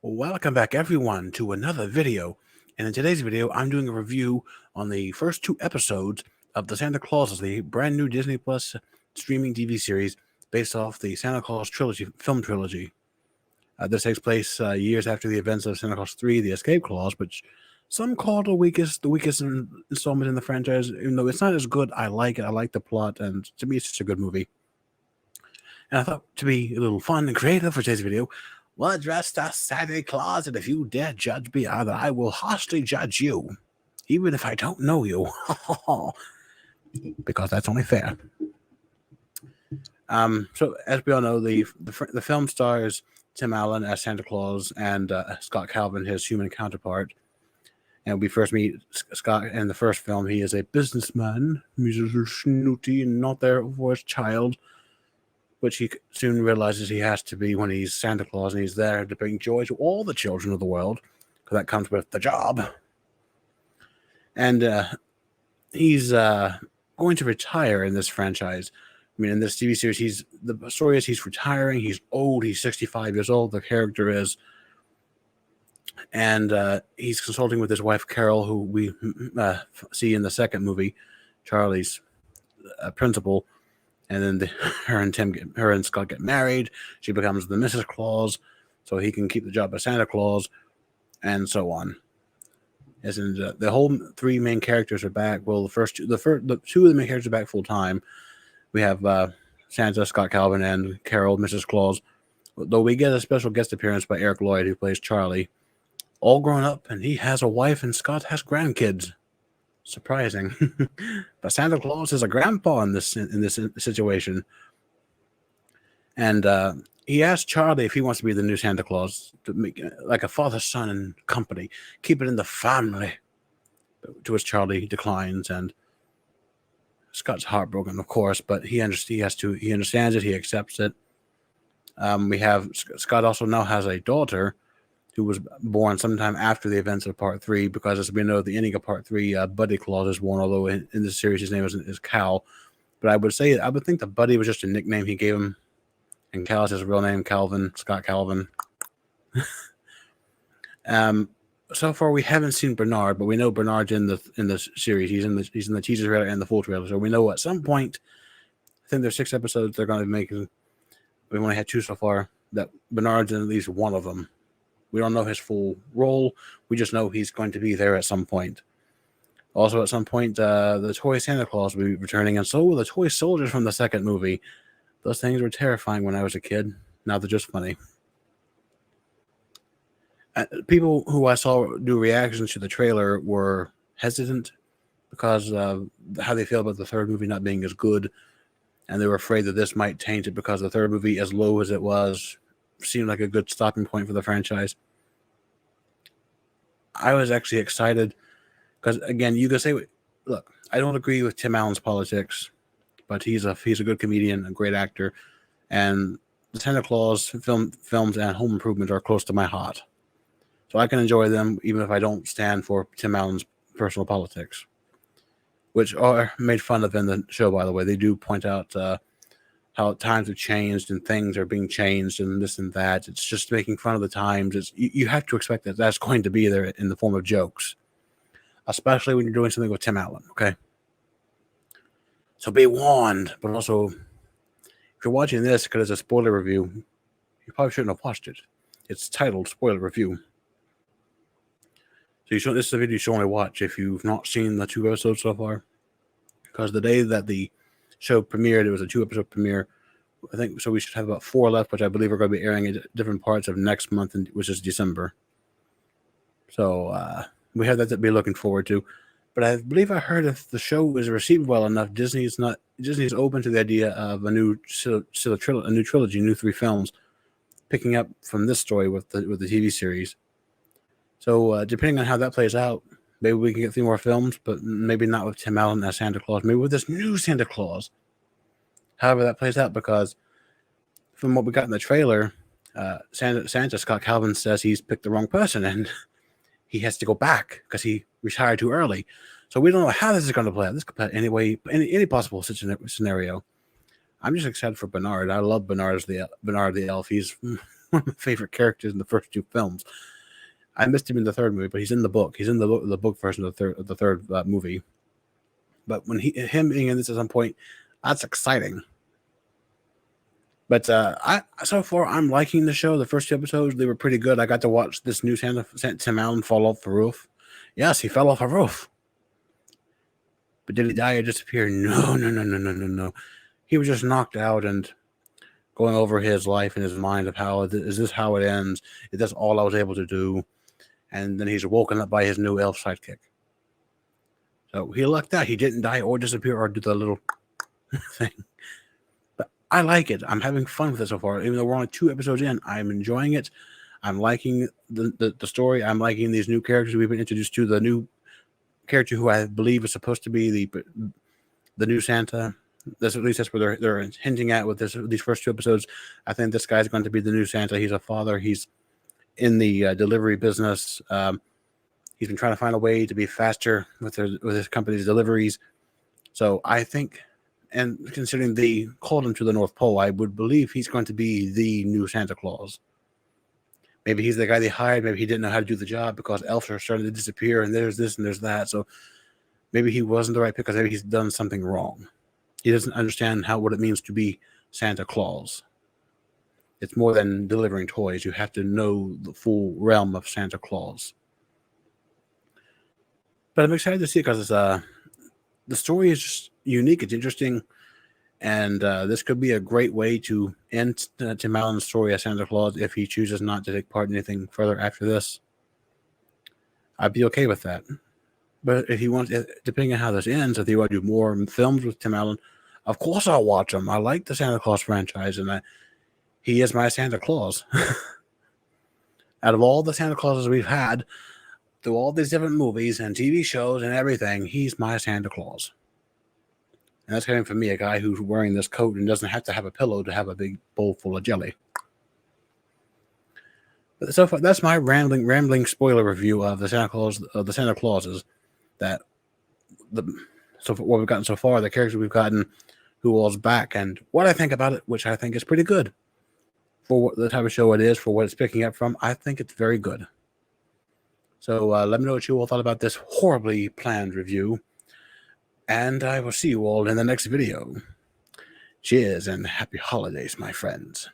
Welcome back everyone to another video. And in today's video, I'm doing a review on the first two episodes of the Santa Claus, the brand new Disney Plus streaming TV series based off the Santa Claus film trilogy. This takes place years after the events of Santa Claus 3, The Escape Clause, which some call the weakest installment in the franchise. Even though it's not as good, I like it. I like the plot, and to me, it's just a good movie. And I thought, to be a little fun and creative for today's video, well, dressed as Santa Claus, and if you dare judge me, I will harshly judge you, even if I don't know you, because that's only fair. So as we all know, the film stars Tim Allen as Santa Claus and Scott Calvin, his human counterpart. And we first meet Scott in the first film. He is a businessman. He's a snooty and not there for his child, which he soon realizes he has to be when he's Santa Claus, and he's there to bring joy to all the children of the world, because that comes with the job. And he's going to retire in this franchise. I mean, in this TV series, the story is he's retiring. He's old. He's 65 years old. The character is. And he's consulting with his wife, Carol, who we see in the second movie, Charlie's principal. And then her and Scott get married. She becomes the Mrs. Claus, so he can keep the job as Santa Claus, and so on. As in the whole three main characters are back. Well, the two of the main characters are back full time. We have Santa, Scott Calvin, and Carol, Mrs. Claus. Though we get a special guest appearance by Eric Lloyd, who plays Charlie, all grown up, and he has a wife, and Scott has grandkids. Surprising. But Santa Claus is a grandpa in this situation. And he asked Charlie if he wants to be the new Santa Claus, to make like a father, son, and company. Keep it in the family. To which Charlie declines, and Scott's heartbroken, of course, but he understands it, he accepts it. We have Scott also now has a daughter who was born sometime after the events of Part 3, because as we know, the ending of Part 3, Buddy Claus is born, although in this series his name is Cal. But I would think that Buddy was just a nickname he gave him, and Cal is his real name, Calvin, Scott Calvin. So far we haven't seen Bernard, but we know Bernard's in the series. He's in the teaser trailer and the full trailer, so we know at some point, I think there's 6 episodes they're going to be making. We've only had 2 so far. That Bernard's in at least one of them. We don't know his full role. We just know he's going to be there at some point. Also, at some point, the toy Santa Claus will be returning, and so will the toy soldiers from the second movie. Those things were terrifying when I was a kid. Now they're just funny. People who I saw do reactions to the trailer were hesitant because of how they feel about the third movie not being as good, and they were afraid that this might taint it because the third movie, as low as it was, seemed like a good stopping point for the franchise. I was actually excited because, again, you can say, look, I don't agree with Tim Allen's politics, but he's a good comedian, a great actor, and the Santa Claus films and Home Improvement are close to my heart, so I can enjoy them even if I don't stand for Tim Allen's personal politics, which are made fun of in the show. By the way, they do point out how times have changed and things are being changed and this and that. It's just making fun of the times. You have to expect that that's going to be there in the form of jokes, especially when you're doing something with Tim Allen, okay? So be warned. But also, if you're watching this because it's a spoiler review, you probably shouldn't have watched it. It's titled Spoiler Review. So this is a video you should only watch if you've not seen the 2 episodes so far. Because the day that the show premiered, it was a 2-episode premiere, I think. So we should have about 4 left, which I believe are going to be airing in different parts of next month, which is December. So we have that to be looking forward to. But I believe I heard if the show is received well enough, Disney's open to the idea of a new trilogy, new 3 films, picking up from this story with the TV series. So depending on how that plays out, maybe we can get 3 more films, but maybe not with Tim Allen as Santa Claus. Maybe with this new Santa Claus. However that plays out, because from what we got in the trailer, Santa Scott Calvin says he's picked the wrong person and he has to go back because he retired too early. So we don't know how this is going to play out. This could play out any possible scenario. I'm just excited for Bernard. I love Bernard the elf. He's one of my favorite characters in the first two films. I missed him in the third movie, but he's in the book. He's in the book version of the third movie. But when him being in this at some point, that's exciting. But so far I'm liking the show. The first two episodes, they were pretty good. I got to watch this new Santa Tim Allen fall off the roof. Yes, he fell off a roof. But did he die or disappear? No. He was just knocked out and going over his life in his mind of how is this how it ends? Is this all I was able to do? And then he's woken up by his new elf sidekick. So he lucked out. He didn't die or disappear or do the little thing. But I like it. I'm having fun with it so far. Even though we're only 2 episodes in, I'm enjoying it. I'm liking the story. I'm liking these new characters we've been introduced to. The new character who I believe is supposed to be the new Santa. At least that's what they're hinting at with these first 2 episodes. I think this guy's going to be the new Santa. He's a father. He's in the delivery business. He's been trying to find a way to be faster with his company's deliveries. So I think, and considering they called him to the North Pole, I would believe he's going to be the new Santa Claus. Maybe he's the guy they hired. Maybe he didn't know how to do the job because elves are starting to disappear and there's this and there's that. So maybe he wasn't the right pick because maybe he's done something wrong. He doesn't understand what it means to be Santa Claus. It's more than delivering toys. You have to know the full realm of Santa Claus. But I'm excited to see it because the story is just unique. It's interesting. And this could be a great way to end Tim Allen's story as Santa Claus if he chooses not to take part in anything further after this. I'd be okay with that. But if he wants, depending on how this ends, if he want to do more films with Tim Allen, of course I'll watch them. I like the Santa Claus franchise, and he is my Santa Claus. Out of all the Santa Clauses we've had, through all these different movies and TV shows and everything, he's my Santa Claus. And that's coming from me, a guy who's wearing this coat and doesn't have to have a pillow to have a big bowl full of jelly. But so far, that's my rambling spoiler review of the Santa Clauses. So what we've gotten so far, the characters we've gotten, who all's back, and what I think about it, which I think is pretty good for what the type of show it is, for what it's picking up from. I think it's very good. So let me know what you all thought about this horribly planned review. And I will see you all in the next video. Cheers and happy holidays, my friends.